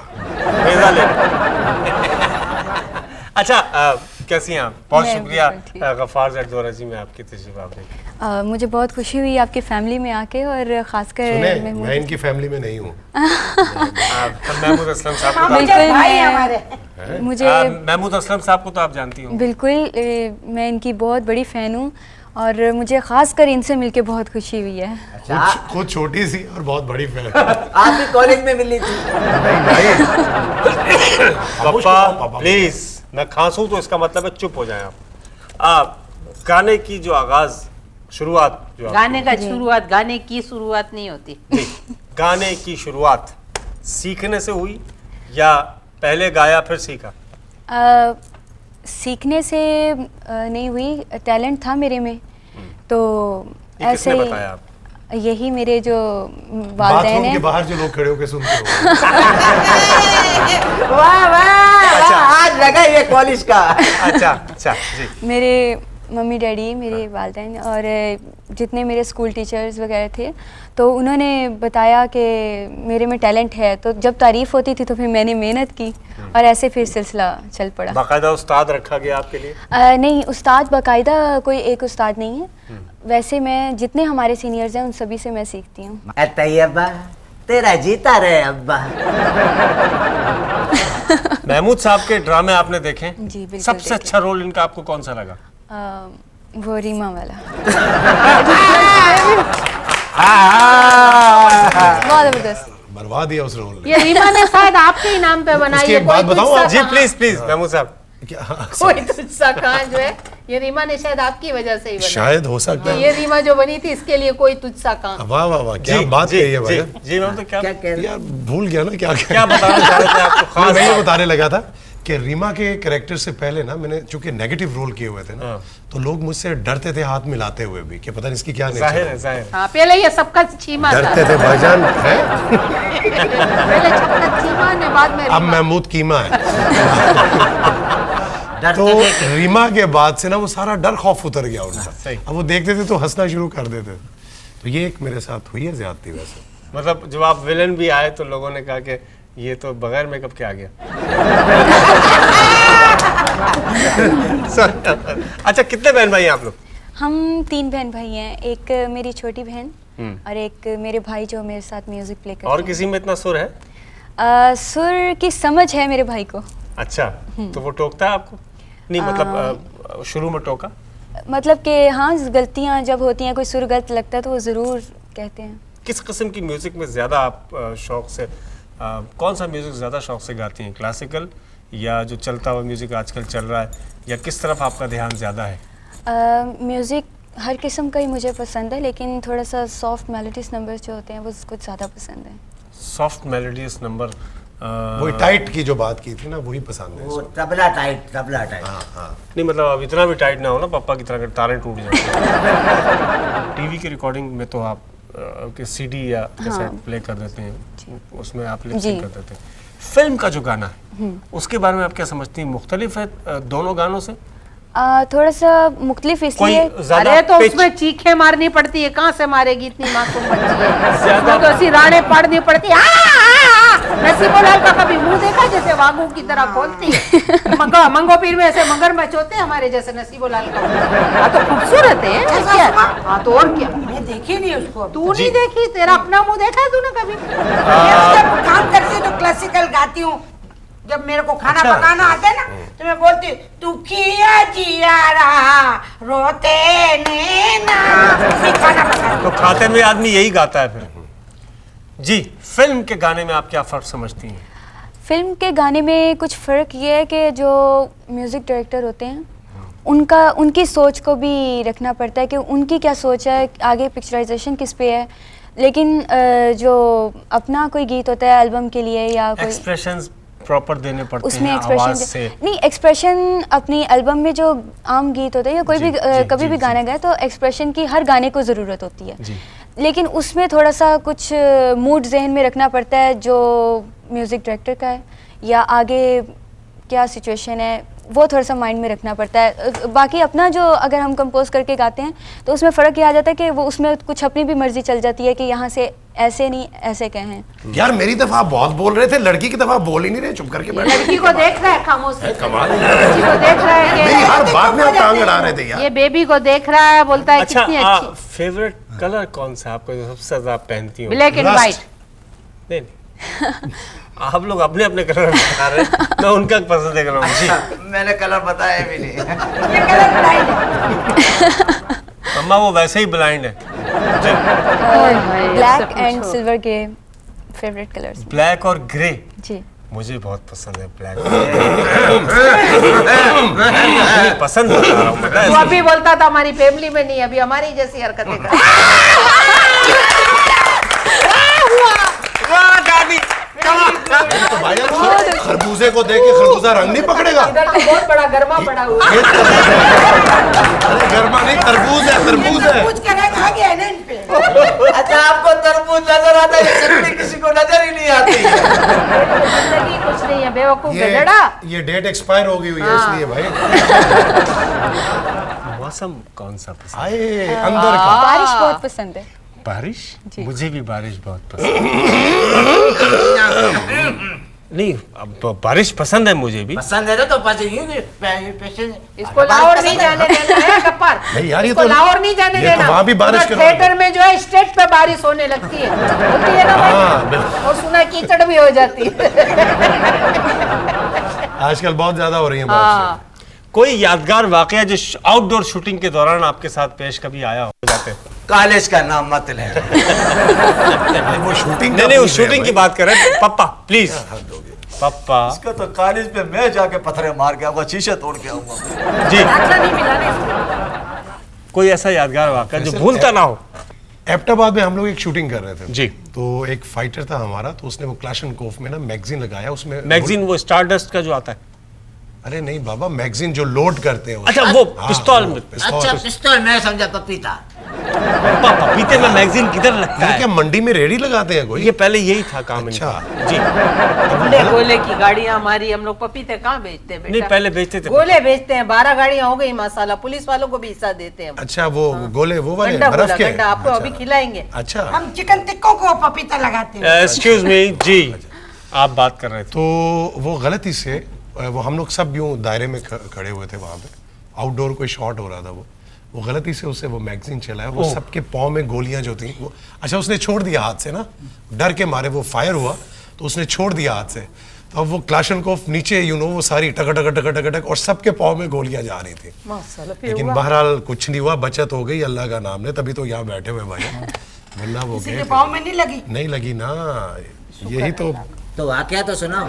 भेजा ले। अच्छा, कैसी हैं आप? बहुत मैं शुक्रिया बिल्कुल ठीक। गफ्फार जट दोरा जी में आपकी तशरीफ आपने। मुझे बहुत खुशी हुई आपकी फैमिली में आके, और खासकर सुने, महमूद- मैं इनकी फैमिली में नहीं हूँ। महमूद असलम साहब को तो हम आप- जब भाई मैं- हमारे। मुझे महमूद असलम साहब को तो आप जानती हो। बिल्कुल मैं इनकी बहुत बड़ी फ़ैन हूँ और मुझे खासकर इनसे मिलके बहुत खुशी हुई है। खुद छोटी सी और बहुत बड़ी फैन। आप भी कॉलेज में मिली थी? नहीं भाई। पप्पा प्लीज, मैं खांसूं तो इसका मतलब है चुप हो जाएं आप। गाने की जो आगाज शुरुआत जो आप- गाने का शुरुआत, गाने की शुरुआत नहीं होती। नहीं, गाने की शुरुआत सीखने से हुई या पहले गाया फिर सीखा? सीखने से नहीं हुई, टैलेंट था मेरे में, तो ये ऐसे किसने ही बताया आप? यही मेरे जो वालिदैन बाथरूम के हैं। बाहर जो लोग खड़े होकर सुनते हो। वाह वाह अच्छा। वाह, आज लगा ये कॉलेज का। अच्छा अच्छा जी। मेरे मम्मी डैडी, मेरे वालिदैन और जितने मेरे स्कूल टीचर्स वगैरह थे, तो उन्होंने बताया कि मेरे में टैलेंट है। तो जब तारीफ़ होती थी तो फिर मैंने मेहनत की और ऐसे फिर सिलसिला चल पड़ा। बाकायदा उस्ताद रखा गया आपके लिए? नहीं, उस्ताद बाकायदा कोई एक उस्ताद नहीं है। वैसे मैं जितने हमारे सीनियर्स हैं उन सभी से मैं सीखती हूँ। तैयबा तेरा जीता रहे अब्बा। महमूद साहब के ड्रामे आपने देखे? जी, बिल्कुल सबसे देखे। अच्छा रोल इनका आपको कौन सा लगा? वो रीमा वाला बहुत ज़बरदस्त। बर्बाद दिया उस रोल ने। ये रीमा ने शायद आपके ही नाम पे बनाई उसकी है। एक बात कोई बताऊं तुझसा आप? जी प्लीज प्लीज महमूद साहब। क्या? कोई तुझसा कहां जो है, ये रीमा ने शायद आपकी वजह से ही बनाई। शायद हो सकता ये है। रीमा जो बनी थी, इसके लिए कोई तुझसा कहां। वाह वाह वाह, क्या बात कही है भाई। जी मैम, तो क्या क्या कह रहे? यार भूल गया ना क्या क्या बताना चाह रहे थे आपको मैं खास? ये बताने लगा था कि रीमा के कैरेक्टर से पहले ना मैंने चूंकि नेगेटिव रोल किए हुए थे ना, तो लोग मुझसे डरते थे हाथ मिलाते हुए भी कि पता नहीं इसकी क्या जाहिर नेचर है, जाहिर है। हाँ, पहले ये सबका छीमा था। डरते थे भाईजान है। पहले सबका छीमा ने बाद में अब रीमा। महमूद कीमा है। डरते तो थे। रीमा के बाद से ना वो सारा डर खौफ उतर गया उनका। सही। अब वो देखते थे तो हंसना शुरू कर देते थे। तो ये एक मेरे साथ हुई है ज्यादती वैसे। मतलब जब आप विलन भी आए तो लोगों ने कहा कि ये तो बगैर मेकअप के आ गया। अच्छा, कितने बहन भाई हैं आप लोग? हम 3 बहन भाई हैं, एक मेरी छोटी बहन और एक मेरे भाई जो मेरे साथ म्यूजिक प्ले करते और हैं। किसी में इतना सुर है? सुर की समझ है मेरे भाई को। अच्छा, तो वो टोकता है आपको? नहीं मतलब शुरू में टोका? मतलब कि हाँ, गलतियाँ जब होती हैं, कोई सुर गलत लगता है तो वो ज़रूर कहते हैं। किस किस्म की म्यूजिक में ज्यादा आप शौक से कौन सा म्यूजिक ज्यादा शौक से गाती हैं? क्लासिकल या जो चलता हुआ म्यूजिक आजकल चल रहा है, या किस तरफ आपका ध्यान ज्यादा है? म्यूज़िक हर किस्म का ही मुझे पसंद है, लेकिन थोड़ा सा सॉफ्ट मेलोडियस नंबर जो होते हैं वो कुछ ज़्यादा पसंद है। Soft melodious number? वही टाइट की जो बात की थी ना, वही पसंद है वो इसको। Tabla tight, tabla tight. नहीं मतलब अब इतना भी टाइट ना हो ना पापा की तरह, तारे टूट जाए। टीवी की रिकॉर्डिंग में तो आप के सीडी या कैसेट प्ले कर देते हैं, उसमें आप लिप सिंक कर देते हैं। फिल्म का जो गाना है उसके बारे में आप क्या समझती हैं? मुख्तलिफ है दोनों गानों से? थोड़ा सा मुख्तलिफ इसलिए ज्यादा अरे तो pitch- उसमें चीखें मारनी पड़ती है, कहाँ से मारेगी इतनी मासूम बच्ची है। उसमें तो ऐसी राड़े पाड़नी पड़ती है। नसीबोलाल का कभी मुंह देखा जैसे वागू की तरह खोलती है? मंगो पीर में ऐसे मगरमच्छ होते हैं हमारे जैसे नसीबोलाल का। हाँ तो खूबसूरत है। क्या? हाँ तो और क्या? मैं देखी नहीं उसको। तू नहीं देखी? तेरा अपना मुंह देखा है तूने कभी? मैं जब काम करती हूँ तो क्लासिकल गाती हूँ। जब मेरे को खाना पकाना आता है ना तो मैं बोलती हूँ, तू किया जिया रहा रोते नैना। मैं खाना पकाती तो खाते में आदमी यही गाता है फिर। जी, फिल्म के गाने में आप क्या फर्क समझती हैं? फिल्म के गाने में कुछ फ़र्क ये है कि जो म्यूज़िक डायरेक्टर होते हैं उनकी सोच को भी रखना पड़ता है कि उनकी क्या सोच है, आगे पिक्चराइजेशन किस पे है। लेकिन जो अपना कोई गीत होता है एल्बम के लिए या कोई एक्सप्रेशंस प्रॉपर देने पड़ते उसमें हैं आवाज एक्सप्रेशन से। नहीं, एक्सप्रेशन अपनी एल्बम में जो आम गीत होता है या कोई भी कभी भी गाना गाए तो एक्सप्रेशन की हर गाने को ज़रूरत होती है। जी। लेकिन उसमें थोड़ा सा कुछ मूड जहन में रखना पड़ता है जो म्यूज़िक डायरेक्टर का है, या आगे क्या सिचुएशन है वो थोड़ा सा माइंड में रखना पड़ता है। बाकी अपना जो अगर हम कंपोज करके गाते हैं तो उसमें फ़र्क ये आ जाता है कि वो उसमें कुछ अपनी भी मर्जी चल जाती है कि यहाँ से ऐसे नहीं ऐसे कहें। यार मेरी तरफ आप बहुत बोल रहे थे, लड़की की तरफ आप बोल ही नहीं रहे, चुप करके बैठे। लड़की को देख रहा है खामोश से। कमाल है। लड़की को देख रहा है नहीं, हर कि बात में आप टांग अड़ा रहे थे यार। ये बेबी को देख रहा है, बोलता है अच्छा, कितनी अच्छी। फेवरेट कलर कौन सा आपका जो सबसे ज्यादा आप पहनती हो? Black and Rust। व्हाइट। नहीं नहीं। आप लोग अपने अपने कलर बता रहे हैं, मैं उनका पसंद देख रहा हूँ। जी, मैंने कलर बताया भी नहीं। ये कलर ब्लाइंड है। अम्मा वो वैसे ही ब्लाइंड है। जी, ब्लैक एंड सिल्वर के फेवरेट कलर्स। ब्लैक और ग्रे जी, मुझे बहुत पसंद है। ब्लैक पसंद बता रहा हूँ, पता है तू इसलिए। अभी बोलता था हमारी फैमिली में नहीं, अभी हमारी जैसी हरकतें कर। वाह दादी, तो भाईजान खरबूजे को देख के खरबूजा रंग नहीं पकड़ेगा। इधर तो बहुत बड़ा गर्मा पड़ा हुआ है। अरे गर्मा नहीं, तरबूज है, तरबूज है। कुछ करेगा आगे है ना इन पे। अच्छा, आपको तरबूज नजर आता है, चटनी किसी को नजर ही नहीं आती। जिंदगी कुछ नहीं है बेवकूफ गधेड़ा। ये डेट एक्सपायर हो गई हुई है इसलिए भाई। मौसम कौन सा पसंद? आए अंदर का। बारिश बहुत पसंद है। बारिश? जी। मुझे भी बारिश बहुत पसंद है। नहीं, अब बारिश पसंद है मुझे भी। पसंद है तो पेशेंट इसको लाहौर नहीं जाने देना है गप्पर। नहीं यार, ये इसको तो लाहौर नहीं जाने ये देना। तो वहाँ भी बारिश उधर करवा दो। थिएटर में जो है स्टेज पे बारिश होने लगती है, होती है ना हाँ, भाई? और सुना कीचड़ भी हो जाती है। आजकल बहुत ज्यादा हो रही है हाँ। बारिश। कोई यादगार वाकया जो आउटडोर शूटिंग के दौरान आपके साथ पेश कभी आया हो जाते? कॉलेज का नाम मत ले। वो शूटिंग नहीं नहीं, उस शूटिंग की बात कर रहे हैं। पापा प्लीज, पापा इसका तो कॉलेज पे मैं जाके पत्थरे मार के आऊंगा, शीशे तोड़ के आऊंगा। जी, दाखला नहीं मिला ना इसको। कोई ऐसा यादगार वाकया जो भूलता ना हो? एबटाबाद में हम लोग एक शूटिंग कर रहे थे जी। तो एक फाइटर था हमारा, तो उसने वो क्लाशनकोफ में ना मैगजीन लगाया, उसमें मैगजीन वो स्टारडस्ट का जो आता है? अरे नहीं बाबा, मैगजीन जो लोड करते हैं अच्छा वो हाँ, पिस्तौल वो में। अच्छा पिस्तौल, मैं समझा पपीता। पापा पपीते में मैगजीन किधर लगता ये है? क्या मंडी में रेडी लगाते हैं कोई? ये पहले यही था काम इनका। अच्छा। जी हमने गोले की गाड़ियां हमारी, हम लोग पपीते कहाँ बेचते हैं नहीं, बेटा? पहले बेचते थे। गोले बेचते हैं, 12 गाड़ियां हो गई माशाल्लाह, पुलिस वालों को भी हिस्सा देते हैं। अच्छा वो गोले वो वाले गंडा बर्फ गोला, के? गंडा आपको अच्छा। अभी खिलाएंगे। अच्छा, हम चिकन टिक्कों को पपीता लगाते हैं। एक्सक्यूज मी जी, आप बात कर रहे थे। तो वो गलती से वो हम लोग सब यूं दायरे में खड़े हुए थे वहाँ पे, आउटडोर कोई शॉट हो रहा था, वो गलती से उससे वो मैगजीन चला है, वो सबके पाँव में गोलियां जो थी वो, अच्छा उसने छोड़ दिया हाथ से ना, डर के मारे वो फायर हुआ तो उसने छोड़ दिया हाथ से, तो अब वो क्लाशनकोफ नीचे वो सारी टक टक टक टक टक और सबके पाँव में गोलियां जा रही थी। माशाल्लाह, फिर लेकिन हुआ? बहरहाल कुछ नहीं हुआ, बचत हो गई अल्लाह का नाम ने, तभी तो यहाँ बैठे हुए भाई, वरना वो किसी गए के थे। पाँव में नहीं लगी। नहीं लगी ना, यही तो। तो वाकया तो सुनाओ।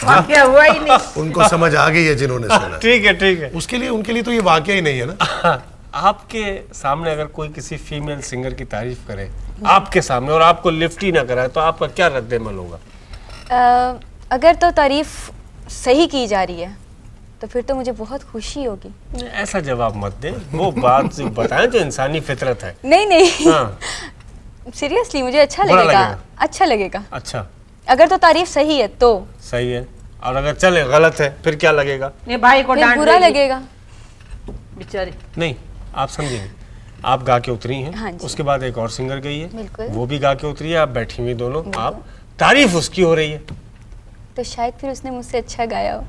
वाकया हुआ ही नहीं। उनको समझ आ गई है जिन्होंने सुना। ठीक है ठीक है। उसके लिए उनके लिए तो ये वाकया ही नहीं है ना। आपके सामने अगर कोई किसी फीमेल सिंगर की तारीफ करे आपके सामने और आपको लिफ्ट ही ना कराए तो आपका क्या रद्द-ए-अमल होगा? अगर तो तारीफ सही की जा रही है तो फिर तो मुझे बहुत खुशी होगी। ऐसा जवाब मत दे, वो बात जो बताएं जो इंसानी फितरत है। नहीं नहीं, हाँ, सीरियसली मुझे अच्छा बुरा लगेगा, लगेगा। अच्छा लगेगा। अच्छा अगर तो तारीफ सही है तो सही है, और अगर चले गलत है फिर क्या लगेगा? ये भाई को फिर डांट बुरा देगी लगेगा। बेचारी। नहीं, आप समझेंगे, आप गा के उतरी हैं, हाँ जी। उसके बाद एक और सिंगर गई है, बिल्कुल। वो भी गा के उतरी है, आप बैठी हुई दोनों, आप तारीफ उसकी हो रही है। तो शायद फिर उसने मुझसे अच्छा गाया हो।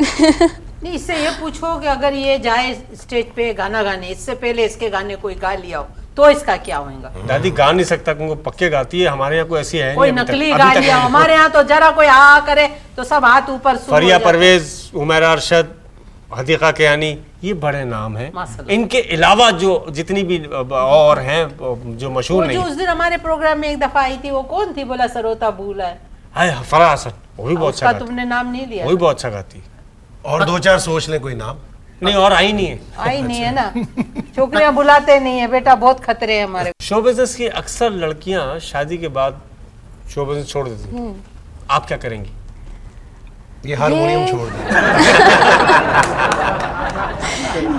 नहीं, इससे ये पूछो कि अगर ये जाए स्टेज पे गाना गाने, इससे पहले इसके गाने कोई गा लिया हो तो इसका क्या होगा? दादी गा नहीं सकता क्योंकि पक्के गाती है, हमारे यहाँ कोई ऐसी है कोई नहीं अभी तक- नकली अभी गा तक लिया हो। नहीं। हमारे यहाँ तो जरा कोई आ करे तो सब हाथ ऊपर शुरू हो फरिया जाते हैं। परवेज, उमैरा अरशद, हदीका कियानी, ये बड़े नाम हैं। माशाल्लाह। इनके अलावा जो जितनी भी और हैं जो मशहूर वो जो नहीं, उस दिन हमारे प्रोग्राम में एक दफा आई थी, वो कौन थी? बोला सरोता भूला है। हाय फराह हसन, वो भी बहुत अच्छा उसका गाती तुमने नाम नहीं लिया। है, वो भी बहुत अच्छा गाती है। और दो चार सोच लें कोई नाम। नहीं और आई नहीं है। आई नहीं है ना, छोकरियां बुलाते नहीं है बेटा, बहुत खतरे हैं हमारे। शो बिजनेस की अक्सर लड़कियां शादी के बाद शो बिजनेस छोड़ देती हैं, आप क्या करेंगी? ये हारमोनियम छोड़ दें।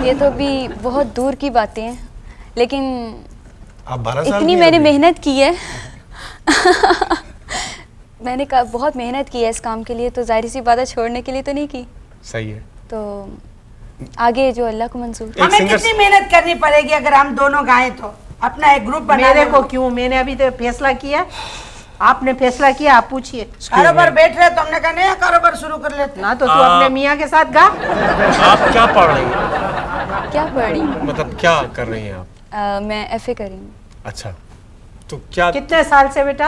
ये तो भी बहुत दूर की बातें हैं, लेकिन आप 12 साल इतनी की मैंने हैं मेहनत की है। मैंने बहुत मेहनत की है इस काम के लिए, तो जाहिर सी बात है छोड़ने के लिए तो नहीं की। सही है। तो आगे जो अल्लाह को मंजूर। एक हमें सिंगर कितनी मेहनत करनी पड़ेगी अगर हम दोनों गाएं तो? अपना एक ग्रुप बना मेरे लो। को क्यों? मैंने अभी तो फैसला किया, आपने फैसला किया, आप पूछिए कारोबार बैठ रहे तो हमने कहा नया कारोबार शुरू कर लेते हैं। ना। तो तू अपने मियाँ के साथ गा। आप क्या पढ़ रही हैं? क्या पढ़ रही हूँ? मतलब क्या कर रही हैं आप? मैं FA कर रही हूँ। अच्छा, तो क्या कितने साल से बेटा?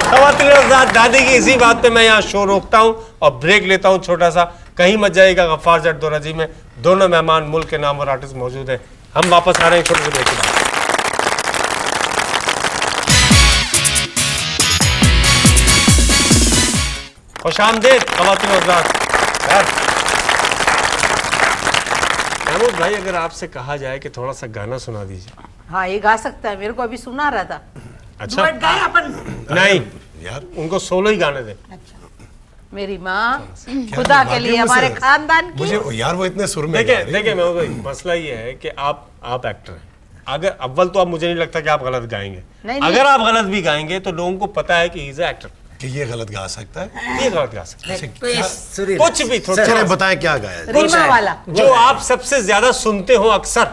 ख़वातीन और हज़रात, दादी की इसी बात पे मैं यहाँ शो रोकता हूँ और ब्रेक लेता हूँ छोटा सा। कहीं मत जाइएगा, गफ्फार ज़ेड दोराजी में दोनों मेहमान मुल्क के नाम और आर्टिस्ट मौजूद हैं। हम वापस आ रहे हैं छोटे से ब्रेक के बाद। खुशामदीद ख़वातीन और हज़रात। महमूद भाई, अगर आपसे कहा जाए कि थोड़ा सा गाना सुना दीजिए। हाँ, ये गा सकता है, मेरे को अभी सुना रहा था। अच्छा, डुएट गाएं अपन। नहीं यार उनको सोलो ही गाने दें। मेरी माँ क्या खुदा के वाकई लिए, में हमारे से- खानदान की। मुझे यार वो इतने सुर में देखिए गा रही है। देखिए मैं भाई, मसला ये है कि आप एक्टर हैं। अगर अव्वल तो आप, मुझे नहीं लगता कि आप गलत गाएंगे। नहीं। अगर आप गलत भी गाएंगे तो लोगों को पता है कि ही इज एक्टर, कि ये गलत गा सकता है। ये गलत गा सकते हैं। तो ये सुरीला। कुछ भी थोड़ा चले बताएं क्या गाया है? रीमा वाला। जो आप सबसे ज्यादा सुनते हो अक्सर,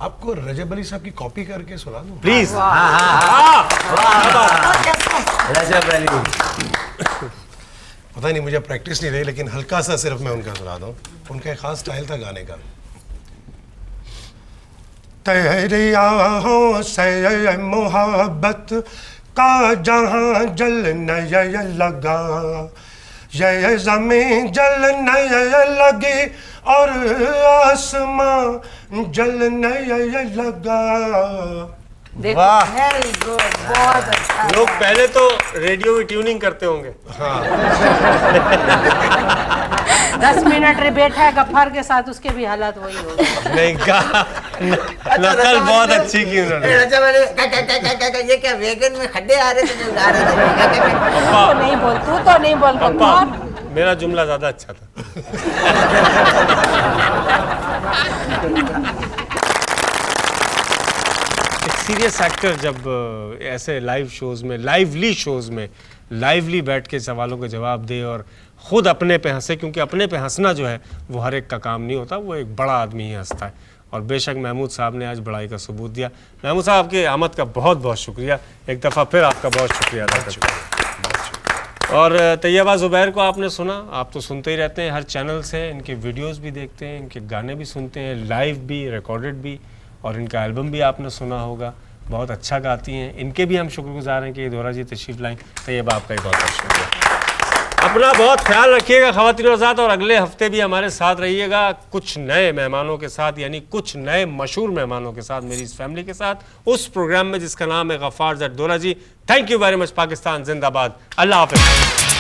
आपको रजब अली साहब की कॉपी करके सुना दूं? प्लीज। रजब अली। पता नहीं, मुझे प्रैक्टिस नहीं रही, लेकिन हल्का सा सिर्फ मैं उनका सुना दूं। उनका एक खास स्टाइल था गाने का। तेरी आहों से मोहब्बत का जहां जलने लगा, ये जमीन जलने लगी और आसमां जलने लगा। देखो वाह। वेरी गुड, बहुत अच्छा। लोग पहले तो रेडियो की ट्यूनिंग करते होंगे। 10 मिनट रे बैठा है गफ्फार के साथ, उसके भी हालात वही हो गए। नहीं कहा, नकल बहुत अच्छी की उन्होंने। ये क्या वैगन में खड्डे आ रहे थे जो गा रहे थे? पप्पा, तू नहीं बोल, तू तो नहीं बोल पप्पा, गफ्फार। मेरा जुमला ज्यादा अच्छा था। एक सीरियस एक्टर जब ऐसे लाइव शोज में, लाइवली शोज में लाइवली बैठ के सवालों के जवाब दे और खुद अपने पे हंसे, क्योंकि अपने पे हंसना जो है वो हर एक का काम नहीं होता, वो एक बड़ा आदमी ही हंसता है। और बेशक महमूद साहब ने आज बड़ाई का सबूत दिया। महमूद साहब आपकी आमद का बहुत बहुत शुक्रिया, एक दफ़ा फिर आपका बहुत शुक्रिया अदा करता हूं। और तैयबा ज़ुबैर को आपने सुना, आप तो सुनते ही रहते हैं, हर चैनल से इनके वीडियोस भी देखते हैं, इनके गाने भी सुनते हैं, लाइव भी, रिकॉर्डेड भी, और इनका एल्बम भी आपने सुना होगा। बहुत अच्छा गाती हैं, इनके भी हम शुक्रगुजार हैं कि दोरा जी तशरीफ़ लाएँ। तैयबा आपका भी बहुत बहुत शुक्रिया। अपना बहुत ख्याल रखिएगा ख़वातीन और हज़रात, और अगले हफ्ते भी हमारे साथ रहिएगा कुछ नए मेहमानों के साथ, यानी कुछ नए मशहूर मेहमानों के साथ, मेरी इस फैमिली के साथ, उस प्रोग्राम में जिसका नाम है Gaffar Z Dora ji. Thank you very much. Pakistan जिंदाबाद। अल्लाह हाफ़िज़।